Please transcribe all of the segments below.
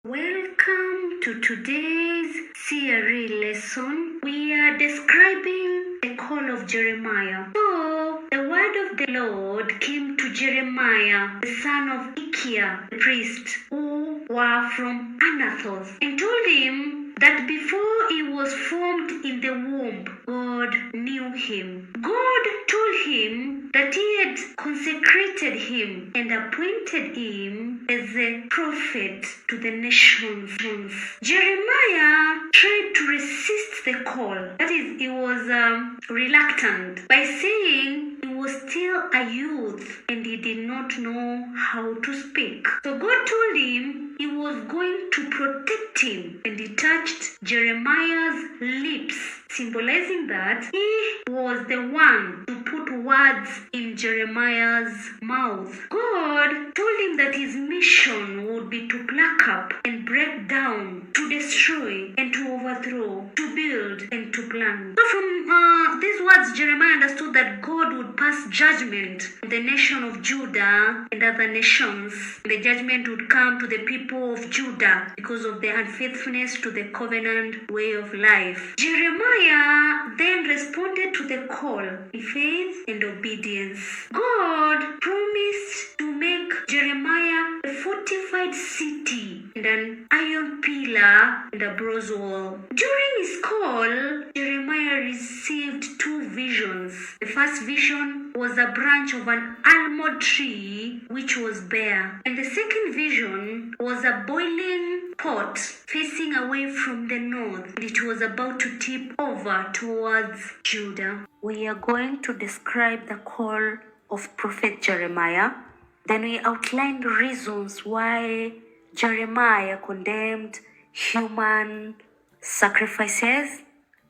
Welcome to today's C.R.E lesson. We are describing the call of Jeremiah. So, the word of the Lord came to Jeremiah, the son of Hilkiah, the priest, who were from Anathoth, and told him that before he was formed in the womb, God knew him. God told him that he had consecrated him and appointed him as a prophet to the nations. Jeremiah tried to resist the call. That is, he was reluctant by saying he was still a youth and he did not know how to speak. So God told him he was going to protect him, and he touched Jeremiah's lips, symbolizing that he was the one to put words in Jeremiah's mouth. God told him that his mission would be to pluck up and break down, to destroy and to overthrow, to build and to plant. So from these words, Jeremiah understood that God would pass judgment on the nation of Judah and other nations. The judgment would come to the people of Judah because of their unfaithfulness to the covenant way of life. Jeremiah then responded to the call in faith and obedience. God promised to make Jeremiah a fortified city and an iron pillar and a bronze wall. During his call, Jeremiah received two visions. The first vision was a branch of an almond tree which was bare, and the second vision was a boiling pot facing away from the north, and it was about to tip over towards Judah. We are going to describe the call of Prophet Jeremiah. Then we outlined reasons why Jeremiah condemned human sacrifices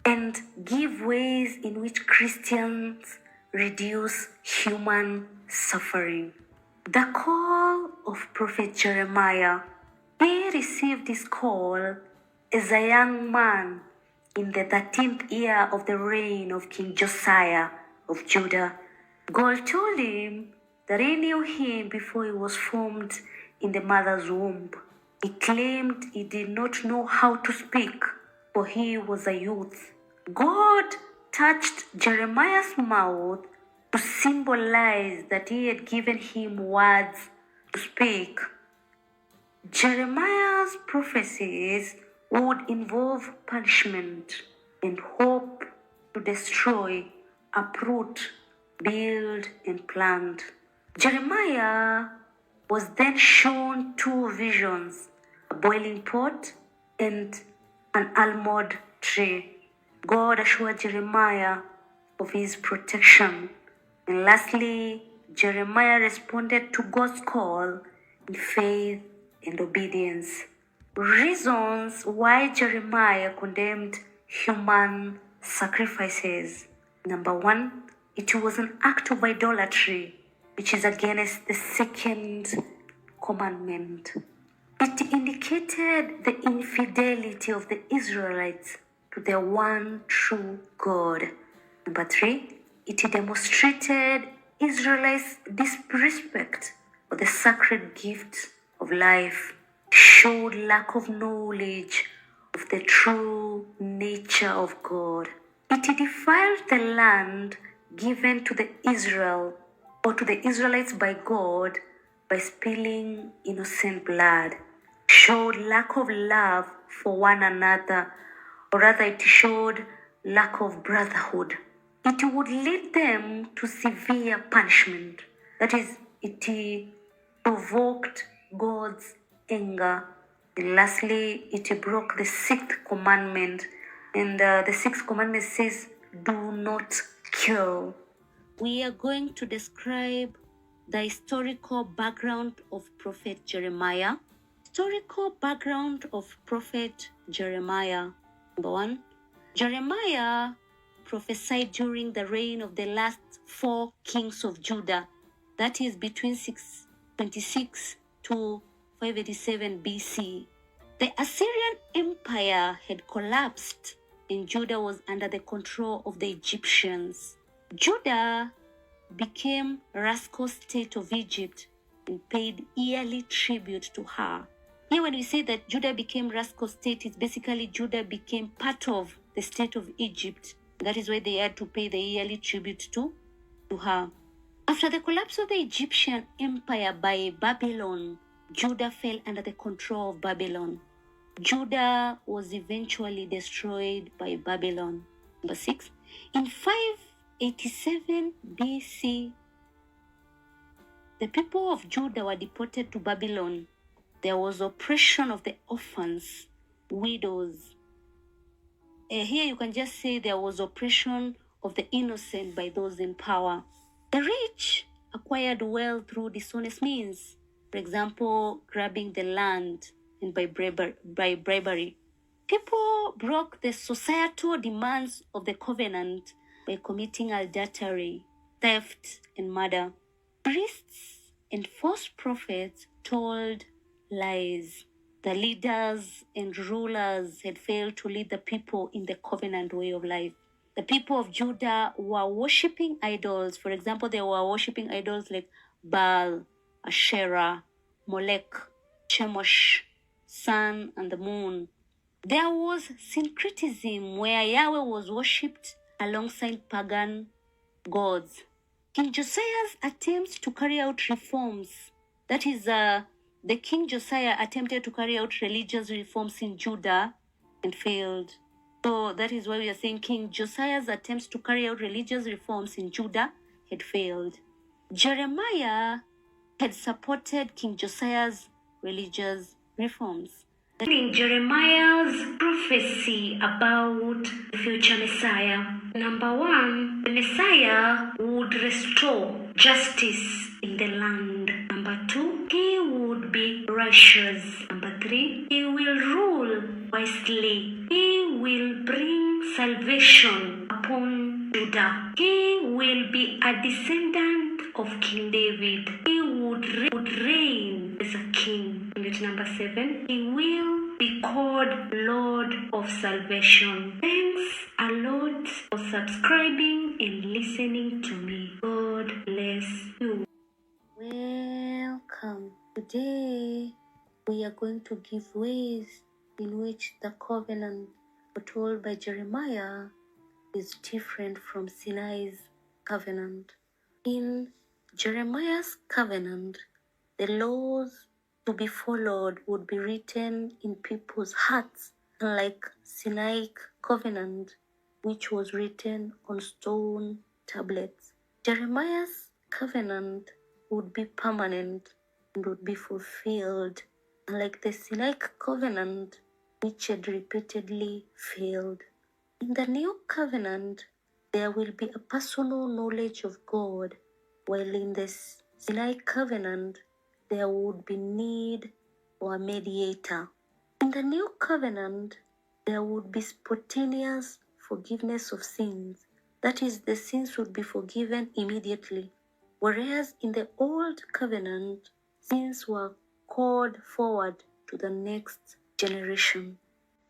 and give ways in which Christians reduce human suffering. The call of Prophet Jeremiah. He received his call as a young man in the 13th year of the reign of King Josiah of Judah. God told him that he knew him before he was formed in the mother's womb. He claimed he did not know how to speak, for he was a youth. God touched Jeremiah's mouth to symbolize that he had given him words to speak. Jeremiah's prophecies would involve punishment and hope to destroy, uproot, build, and plant. Jeremiah was then shown two visions, a boiling pot and an almond tree. God assured Jeremiah of his protection. And lastly, Jeremiah responded to God's call in faith and obedience. Reasons why Jeremiah condemned human sacrifices. Number one, it was an act of idolatry, which is against the second commandment. It indicated the infidelity of the Israelites to the one true God. Number three, it demonstrated Israelites' disrespect for the sacred gift of life, showed lack of knowledge of the true nature of God. It defiled the land given to the Israelites by God by spilling innocent blood, showed lack of love for one another, or rather it showed lack of brotherhood. It would lead them to severe punishment. That is, it provoked God's anger. And lastly, it broke the sixth commandment. And the sixth commandment says, do not kill. We are going to describe the historical background of Prophet Jeremiah. Historical background of Prophet Jeremiah. Number one, Jeremiah prophesied during the reign of the last four kings of Judah. That is between 626 to 587 BC. The Assyrian Empire had collapsed and Judah was under the control of the Egyptians. Judah became Rascal state of Egypt and paid yearly tribute to her. Here when we say that Judah became rascal state, it's basically Judah became part of the state of Egypt. That is why they had to pay the yearly tribute to her. After the collapse of the Egyptian empire by Babylon, Judah fell under the control of Babylon. Judah was eventually destroyed by Babylon. Number 6. In 587 BC, the people of Judah were deported to Babylon. There was oppression of the orphans, widows. Here you can just say there was oppression of the innocent by those in power. The rich acquired wealth through dishonest means. For example, grabbing the land and by bribery. People broke the societal demands of the covenant by committing adultery, theft, and murder. Priests and false prophets told lies. The leaders and rulers had failed to lead the people in the covenant way of life. The people of Judah were worshipping idols. For example, they were worshipping idols like Baal, Asherah, Molech, Chemosh, sun and the moon. There was syncretism where Yahweh was worshipped alongside pagan gods. King Josiah's attempts to carry out reforms, that is, the King Josiah attempted to carry out religious reforms in Judah and failed. So that is why we are saying King Josiah's attempts to carry out religious reforms in Judah had failed. Jeremiah had supported King Josiah's religious reforms. In Jeremiah's prophecy about the future Messiah. Number 1, the Messiah would restore justice in the land. Number 2, he would be righteous. Number 3, he will rule wisely. He will bring salvation upon Judah. He will be a descendant of King David. He would reign as a king. And number 7, he will be called Lord of Salvation. Thanks a lot for subscribing and listening to me. God bless you. Welcome. Today we are going to give ways in which the covenant foretold by Jeremiah is different from Sinai's covenant. In Jeremiah's covenant, the laws to be followed would be written in people's hearts, unlike Sinai's covenant, which was written on stone tablets. Jeremiah's covenant would be permanent and would be fulfilled, unlike the Sinaic covenant, which had repeatedly failed. In the new covenant, there will be a personal knowledge of God, while in the Sinai covenant, there would be need for a mediator. In the new covenant, there would be spontaneous forgiveness of sins. That is, the sins would be forgiven immediately. Whereas in the old covenant, sins were called forward to the next generation.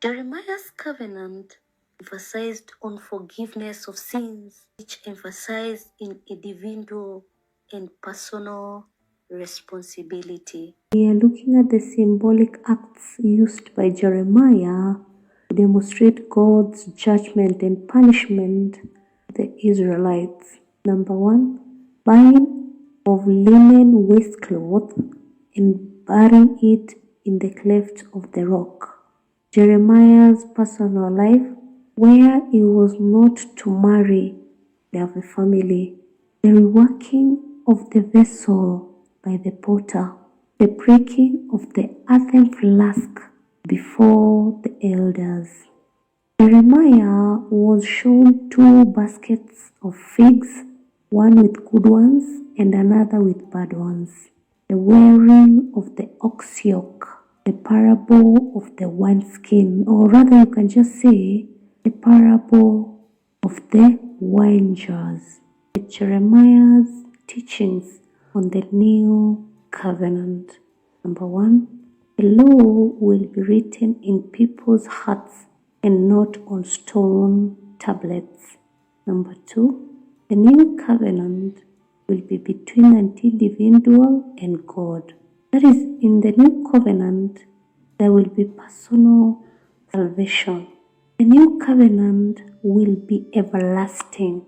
Jeremiah's covenant emphasized on forgiveness of sins, which emphasized in individual and personal responsibility. We are looking at the symbolic acts used by Jeremiah to demonstrate God's judgment and punishment to the Israelites. Number 1, buying of linen waistcloth and burying it in the cleft of the rock. Jeremiah's personal life, where he was not to marry, have a family. The reworking of the vessel by the potter, the breaking of the earthen flask before the elders. Jeremiah was shown 2 baskets of figs, one with good ones and another with bad ones. The wearing of the ox yoke, the parable of the wineskin, or rather you can just say the parable of the wine jars. Jeremiah's teachings on the new covenant. Number 1, the law will be written in people's hearts and not on stone tablets. Number 2, the new covenant will be between an individual and God. That is, in the new covenant, There will be personal salvation. The new covenant will be everlasting.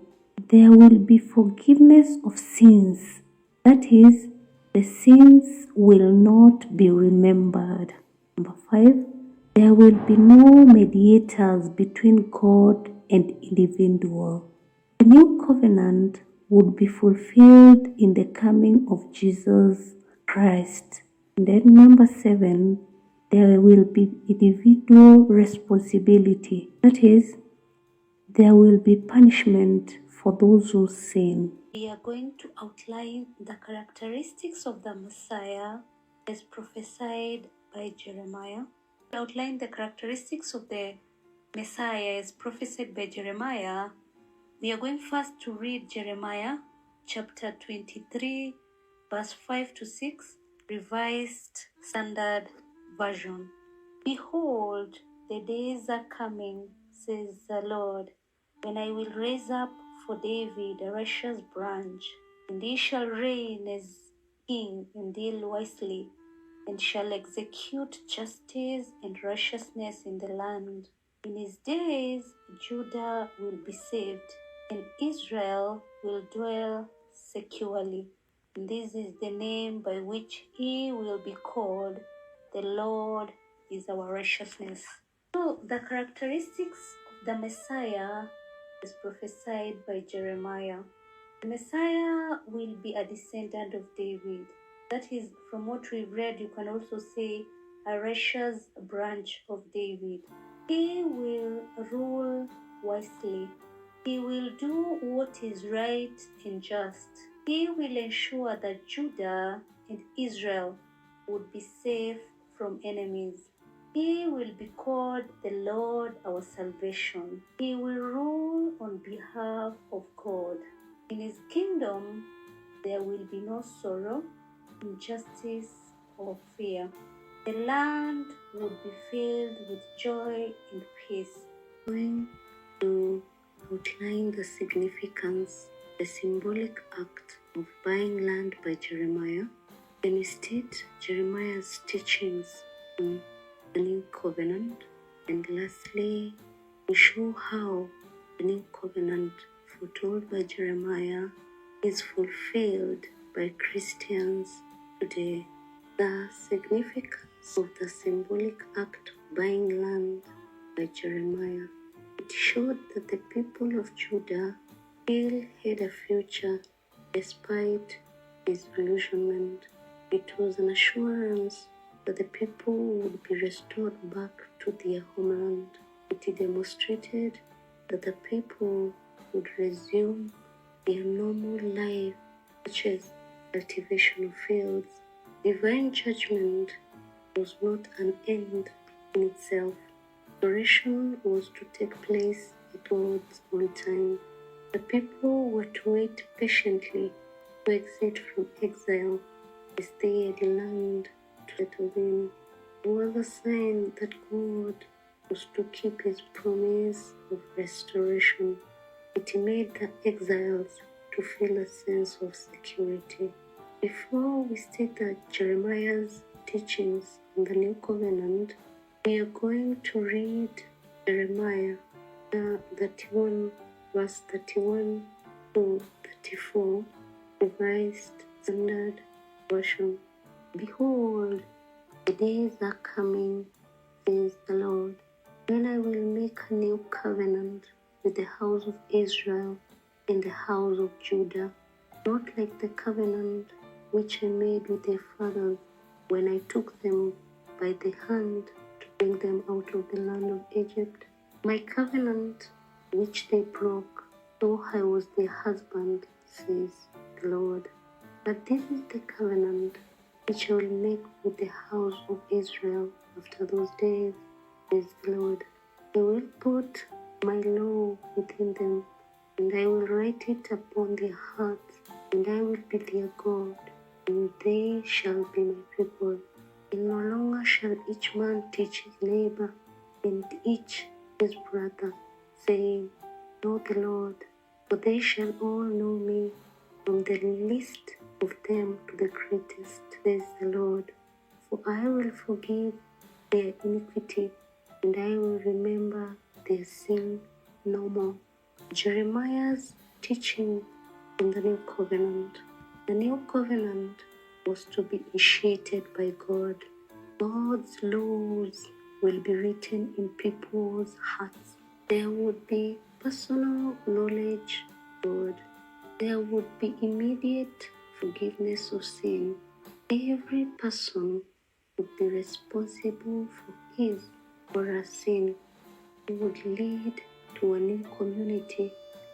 There will be forgiveness of sins. That is, the sins will not be remembered. Number 5, there will be no mediators between God and individual. The new covenant would be fulfilled in the coming of Jesus Christ. And then number 7, there will be individual responsibility. That is, there will be punishment for those who sin. We are going to outline the characteristics of the Messiah as prophesied by Jeremiah. We outline the characteristics of the Messiah as prophesied by Jeremiah. We are going first to read Jeremiah chapter 23, verse 5 to 6, Revised Standard Version. Behold, the days are coming, says the Lord, when I will raise up for David a righteous branch, and he shall reign as king and deal wisely, and shall execute justice and righteousness in the land. In his days, Judah will be saved, and Israel will dwell securely. And this is the name by which he will be called. The Lord is our righteousness. So, the characteristics of the Messiah is prophesied by Jeremiah. The Messiah will be a descendant of David. That is, from what we've read, you can also say a righteous branch of David. He will rule wisely. He will do what is right and just. He will ensure that Judah and Israel would be safe from enemies. He will be called the Lord our salvation. He will rule on behalf of God. In his kingdom, there will be no sorrow, injustice, or fear. The land would be filled with joy and peace. Going to outline the significance, the symbolic act of buying land by Jeremiah, then we state Jeremiah's teachings on the new covenant, and lastly, we show how the new covenant foretold by Jeremiah is fulfilled by Christians today. The significance of the symbolic act of buying land by Jeremiah. It showed that the people of Judah still had a future despite disillusionment. It was an assurance that the people would be restored back to their homeland. It demonstrated that the people would resume their normal life, such as cultivation of fields. Divine judgment was not an end in itself. Restoration was to take place at God's own time. The people were to wait patiently to exit from exile as they had land to settle in. It was a sign that God was to keep his promise of restoration. It made the exiles to feel a sense of security. Before we state that Jeremiah's teachings on the new covenant, we are going to read Jeremiah 31, verse 31 to 34, Revised Standard Version. Behold, the days are coming, says the Lord, when I will make a new covenant with the house of Israel and the house of Judah, not like the covenant which I made with their fathers when I took them by the hand to bring them out of the land of Egypt. My covenant which they broke, though I was their husband, says the Lord. But this is the covenant which I will make with the house of Israel after those days, says the Lord. I will put my law within them, and I will write it upon their hearts, and I will be their God, and they shall be my people. And no longer shall each man teach his neighbor, and each his brother, saying, Know the Lord, for they shall all know me, from the least of them to the greatest, says the Lord. For I will forgive their iniquity, and I will remember their sin no more. Jeremiah's teaching on the new covenant. The new covenant was to be initiated by God. God's laws will be written in people's hearts. There would be personal knowledge of God. There would be immediate forgiveness of sin. Every person would be responsible for his or her sin. It would lead to a new community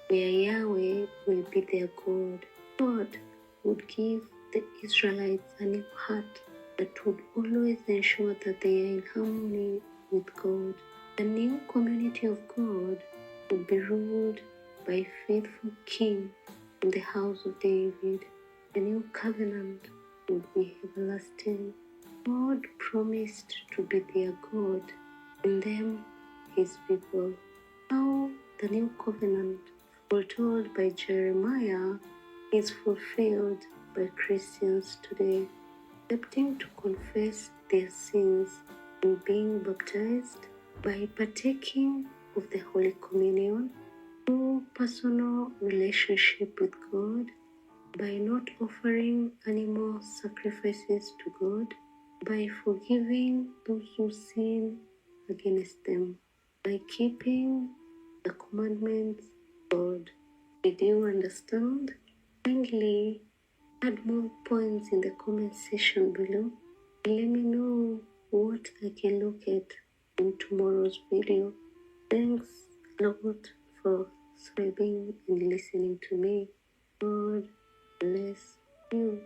where Yahweh will be their God. God would give the Israelites a new heart that would always ensure that they are in harmony with God. The new community of God would be ruled by a faithful king in the house of David. The new covenant would be everlasting. God promised to be their God and them his people. Now the new covenant, foretold by Jeremiah, is fulfilled by Christians today, accepting to confess their sins and being baptized by partaking of the Holy Communion through personal relationship with God, by not offering animal sacrifices to God, by forgiving those who sin against them, by keeping the commandments of God. Did you understand? Kindly add more points in the comment section below. Let me know what I can look at in tomorrow's video. Thanks a lot for subscribing and listening to me. God bless you.